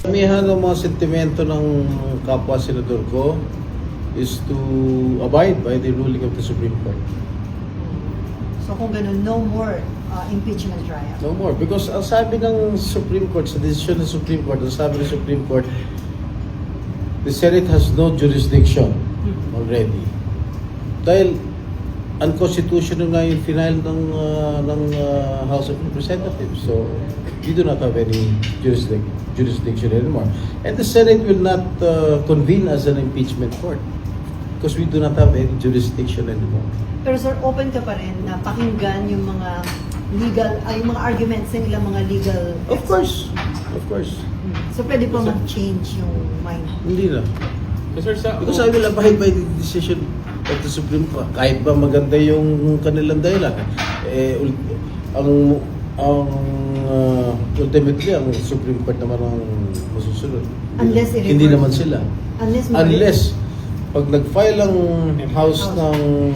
Karamihan ng mga sentimento ng kapwa senador ko is to abide by the ruling of the Supreme Court. So kung ganun, no more impeachment trial. No more. Because ang sabi ng Supreme Court, sa desisyon ng Supreme Court, ang sabi ng Supreme Court, the Senate has no jurisdiction already. Dahil unconstitutional nga yung final ng House of Representatives. So, we do not have any jurisdiction anymore. And the Senate will not convene as an impeachment court because we do not have any jurisdiction anymore. Pero sir, open ka pa rin na pakinggan yung mga yung mga arguments ng ilang mga legal Of course. Of course. So pwede pa mag-change yung mind. Hindi na. Because I will abide by the decision of the Supreme Court. Kahit ba maganda yung kanilang dahilan. Ultimately, ang Supreme Court naman ang masusunod. Unless Hindi naman sila. Unless pag nag-file ang House ng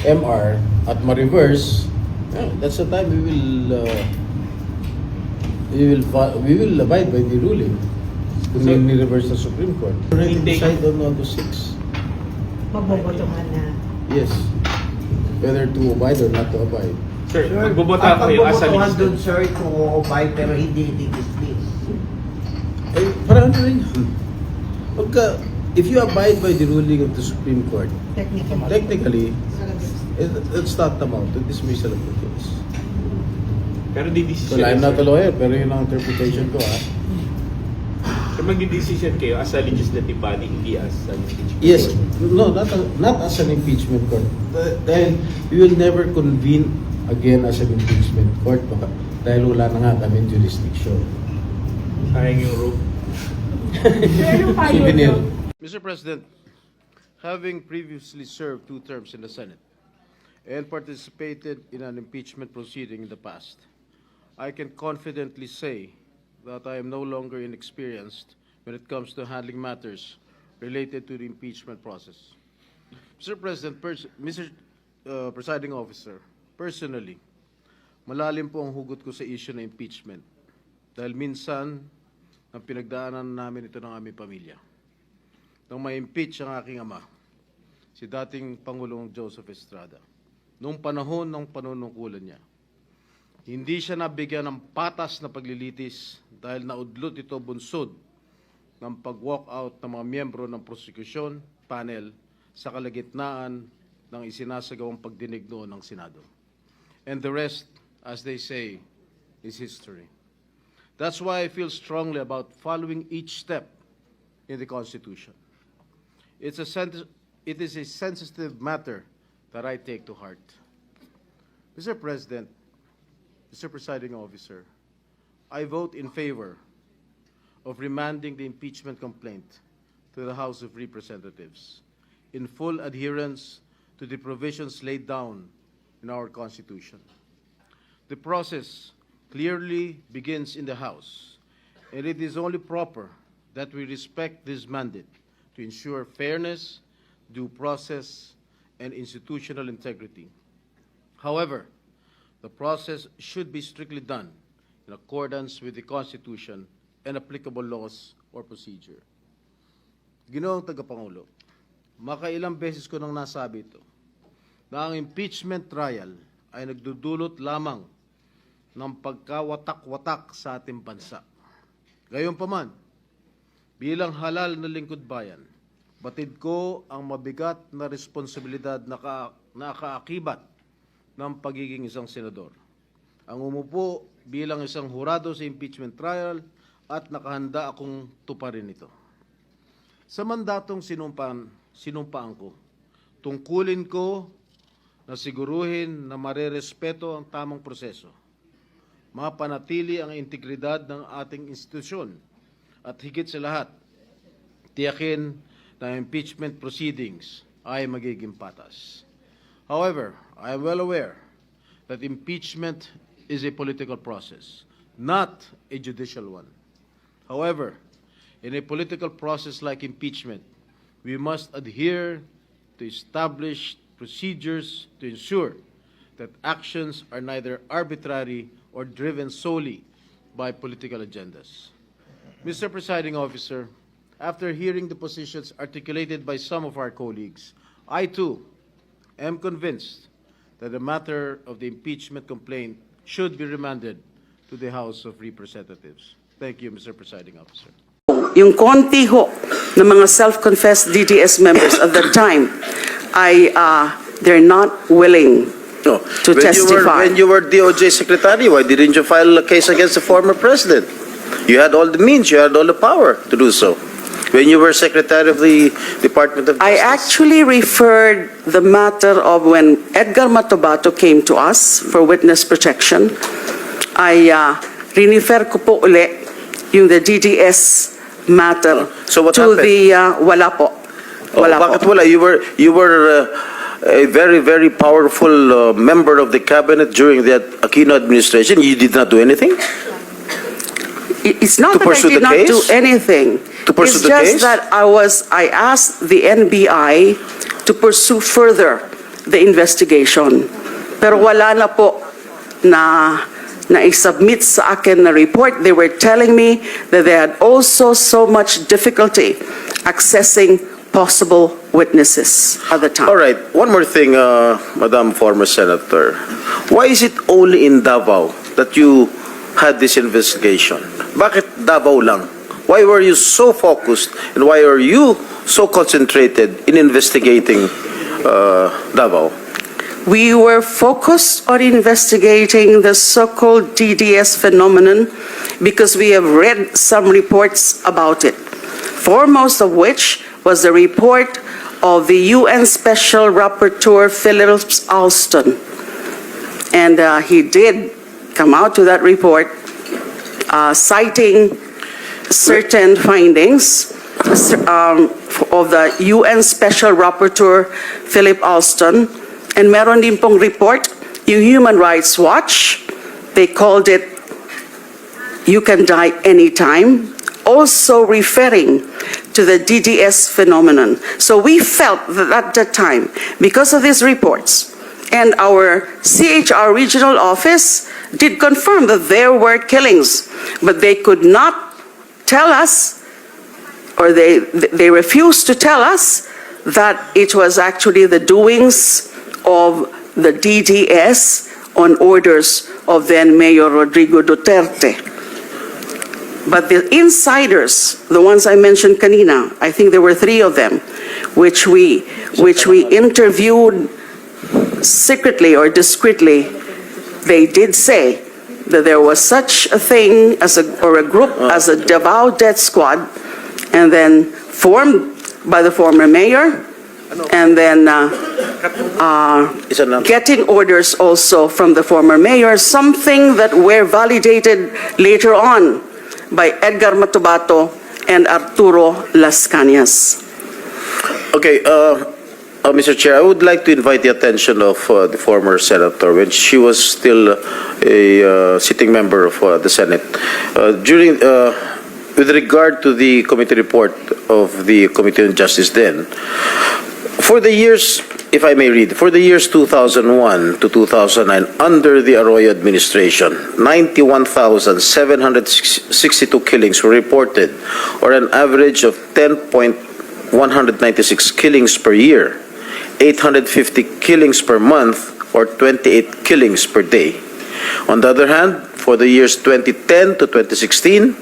MR at ma-reverse, that's the time we will abide by the ruling. Kung ni-reverse ng Supreme Court. Already decide on August 6. mabobotohan na. Yes. Whether to abide or not to abide. Sir, magbobota kayo as a Pagbobotohan doon, legislator. sir, kung o-obey pero hindi i-dismiss. Parang ano rin yun. If you abide by the ruling of the Supreme Court, technically, it's not amount to dismissal of the case. Pero di-decision. Well, I'm not a lawyer, pero yun ang interpretation ko, Pero mag-decision kayo as a legislative body, hindi as an impeachment. Yes, no, not as an impeachment court. Dahil we will never convene again as an impeachment court dahil wala na nga kami jurisdiction. Sayang yung rope. Souvenir. Mr. President, having previously served 2 terms in the Senate and participated in an impeachment proceeding in the past, I can confidently say that I am no longer inexperienced when it comes to handling matters related to the impeachment process. Mr. President, Mr. Presiding Officer, personally, malalim po ang hugot ko sa issue ng impeachment dahil minsan ang pinagdaanan namin ito ng aming pamilya. Nang ma-impeach ang aking ama, si dating Pangulong Joseph Estrada, noong panahon ng panunungkulan niya, hindi siya nabigyan ng patas na paglilitis dahil naudlot ito bunsod ng pag-walk out ng mga miyembro ng prosecution panel sa kalagitnaan ng isinasagawang pagdinig noon ng Senado. And the rest, as they say, is history. That's why I feel strongly about following each step in the Constitution. It is a sensitive matter that I take to heart. Mr. President, Mr. Presiding Officer, I vote in favor of remanding the impeachment complaint to the House of Representatives in full adherence to the provisions laid down in our Constitution. The process clearly begins in the House, and it is only proper that we respect this mandate to ensure fairness, due process, and institutional integrity. However, the process should be strictly done in accordance with the Constitution and applicable laws or procedure. Ginoong Tagapangulo, makailang beses ko nang nasabi ito, na ang impeachment trial ay nagdudulot lamang ng pagkawatak-watak sa ating bansa. Gayunpaman, bilang halal na lingkod bayan, batid ko ang mabigat na responsibilidad na kaakibat ng pagiging isang senador. Ang umupo bilang isang hurado sa impeachment trial at nakahanda akong tuparin ito. Sa mandatong sinumpaan ko, tungkulin ko na siguruhin na marerespeto ang tamang proseso, mapanatili ang integridad ng ating institusyon, at higit sa lahat, tiyakin na impeachment proceedings ay magiging patas. However, I am well aware that impeachment is a political process, not a judicial one. However, in a political process like impeachment, we must adhere to established procedures to ensure that actions are neither arbitrary or driven solely by political agendas. Mr. Presiding Officer, after hearing the positions articulated by some of our colleagues, I too am convinced that the matter of the impeachment complaint should be remanded to the House of Representatives. Thank you, Mr. Presiding Officer. Yung konti ho ng mga self-confessed DDS members at that time, they're not willing No. to testify. When you were DOJ Secretary, why didn't you file a case against the former president? You had all the means, you had all the power to do so. When you were Secretary of the Department of Justice. I actually referred the matter of when Edgar Matobato came to us for witness protection. I rinifer ko po uli yung the DDS matter So what to happened? the wala po. Wala Bakit po. wala? You were a very, very powerful member of the cabinet during the Aquino administration. You did not do anything? It's not To that I pursue did the not case? do anything. To pursue it's the just case? that I asked the NBI to pursue further the investigation. Pero wala na po na i-submit sa akin na report. They were telling me that they had also so much difficulty accessing possible witnesses at the time. All right. One more thing, Madam former Senator. Why is it only in Davao that you had this investigation? Bakit Davao lang? Why were you so focused and why are you so concentrated in investigating Davao? We were focused on investigating the so-called DDS phenomenon because we have read some reports about it, foremost of which was the report of the UN Special Rapporteur Philip Alston. And he did come out to that report citing certain findings of the UN Special Rapporteur Philip Alston. And meron din pong report, yung Human Rights Watch, they called it, "You Can Die Anytime," also referring to the DDS phenomenon. So we felt that at that time, because of these reports, and our CHR regional office did confirm that there were killings, but they could not tell us, or they refused to tell us that it was actually the doings of the DDS on orders of then Mayor Rodrigo Duterte. But the insiders, the ones I mentioned kanina, I think there were 3 of them, which we interviewed secretly or discreetly, they did say that there was such a thing as a group as a Davao Death Squad, and then formed by the former mayor, and then getting orders also from the former mayor, something that were validated later on by Edgar Matobato and Arturo Las Cañas. Okay, Mr. Chair, I would like to invite the attention of the former senator when she was still a sitting member of the Senate. With regard to the committee report of the Committee on Justice then, for the years, if I may read, for the years 2001 to 2009, under the Arroyo administration, 91,762 killings were reported, or an average of 10.196 killings per year, 850 killings per month, or 28 killings per day. On the other hand, for the years 2010 to 2016,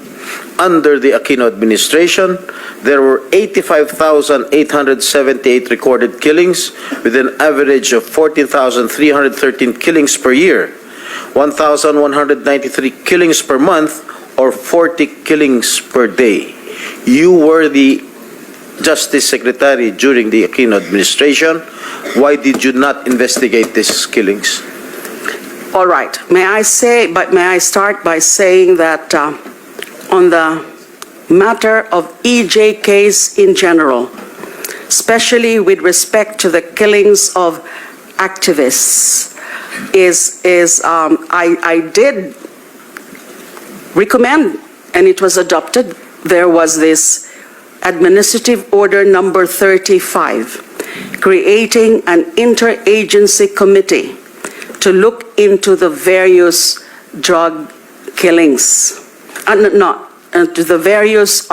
under the Aquino administration, there were 85,878 recorded killings, with an average of 14,313 killings per year, 1,193 killings per month, or 40 killings per day. You were the Justice Secretary during the Aquino administration. Why did you not investigate these killings? All right. May I start by saying that on the matter of EJ case in general, especially with respect to the killings of activists, I did recommend, and it was adopted, there was this Administrative Order number 35, creating an interagency committee to look into the various drug killings. to the various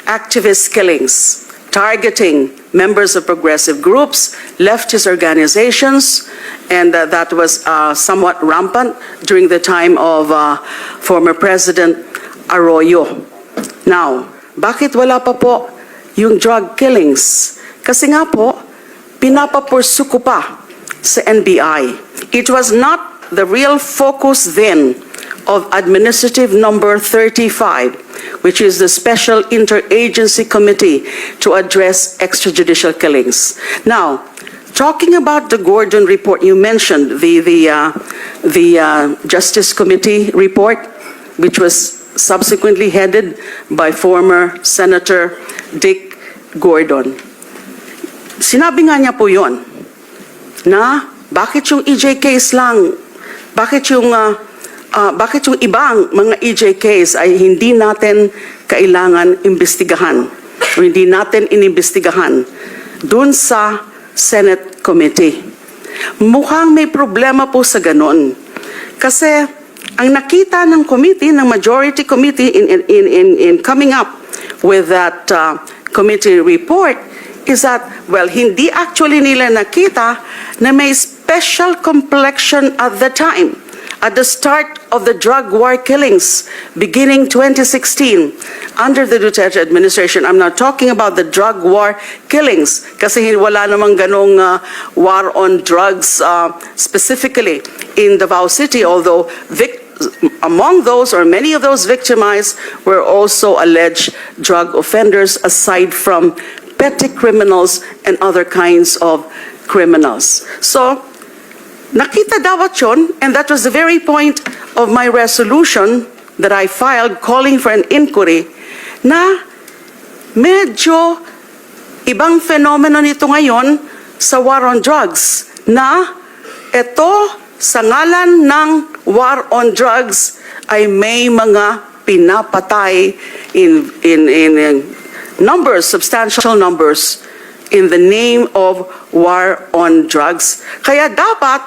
activist killings targeting members of progressive groups, leftist organizations, and that was somewhat rampant during the time of former President Arroyo. Now, bakit wala pa po yung drug killings? Kasi nga po, pinapapursu ko pa sa NBI. It was not the real focus then of Administrative Number 35, which is the Special Interagency Committee to address extrajudicial killings. Now, talking about the Gordon report, you mentioned the Justice Committee report, which was subsequently headed by former Senator Dick Gordon. Sinabi nga niya po yun, na bakit yung EJ case lang, bakit yung ibang mga EJ case ay hindi natin kailangan imbestigahan o hindi natin inimbestigahan dun sa Senate Committee. Mukhang may problema po sa ganon. Kasi ang nakita ng committee, ng majority committee in coming up with that committee report is that, well, hindi actually nila nakita na may special complexion at the time, at the start of the drug war killings beginning 2016 under the Duterte administration. I'm not talking about the drug war killings kasi wala namang ganong war on drugs specifically in Davao City, although among those, or many of those victimized, were also alleged drug offenders aside from petty criminals and other kinds of criminals. So, nakita dawat yun, and that was the very point of my resolution that I filed calling for an inquiry, na medyo ibang fenomeno nito ngayon sa war on drugs, na ito sa ngalan ng war on drugs ay may mga pinapatay in numbers, substantial numbers, in the name of war on drugs. Kaya dapat,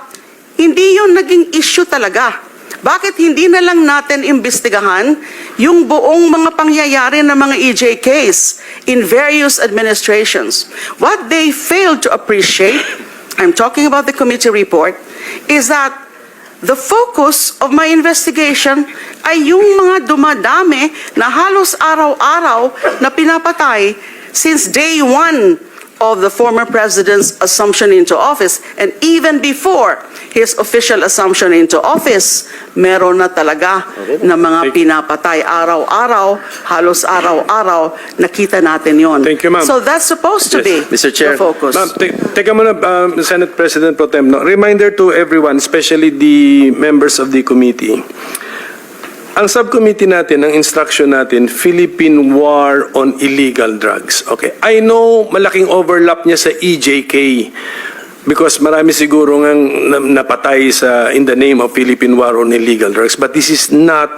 hindi yun naging issue talaga. Bakit hindi na lang natin imbestigahan yung buong mga pangyayari ng mga EJ case in various administrations? What they failed to appreciate, I'm talking about the committee report, is that the focus of my investigation ay yung mga dumadami na halos araw-araw na pinapatay since day one of the former president's assumption into office. And even before his official assumption into office, meron na talaga na mga pinapatay araw-araw, halos araw-araw, nakita natin yon. Thank you, ma'am. So that's supposed to be Mr. Chair. the focus. Ma'am, teka muna, Senate President Pro Tem. No? Reminder to everyone, especially the members of the committee. Ang subcommittee natin, ang instruction natin, Philippine War on Illegal Drugs. Okay. I know malaking overlap niya sa EJK because marami siguro ngang napatay in the name of Philippine War on Illegal Drugs. But this is not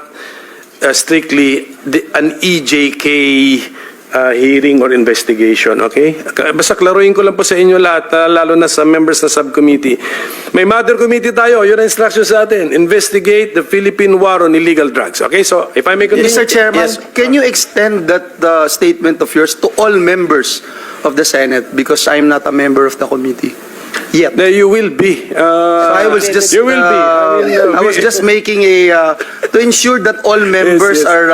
strictly an EJK hearing or investigation, okay? Basta klaruhin ko lang po sa inyo lahat, lalo na sa members ng subcommittee. May mother committee tayo, yun ang instruction sa atin. Investigate the Philippine War on Illegal Drugs. Okay, so if I may continue. Mr. Chairman, Yes. can you extend that statement of yours to all members of the Senate? Because I'm not a member of the committee yet. There you will be. So I was just, you will be. I was just making to ensure that all members yes. are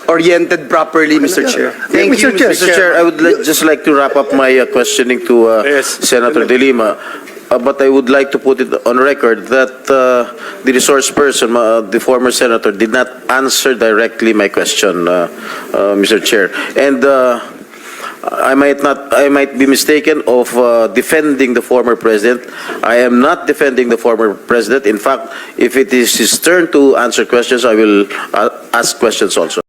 oriented properly, Mr. Chair. Thank you, Mr. Mr. Chair, I would just like to wrap up my questioning to Yes. Senator Delima. But I would like to put it on record that the resource person, the former senator, did not answer directly my question, Mr. Chair. And I might be mistaken of defending the former president. I am not defending the former president. In fact, if it is his turn to answer questions, I will ask questions also.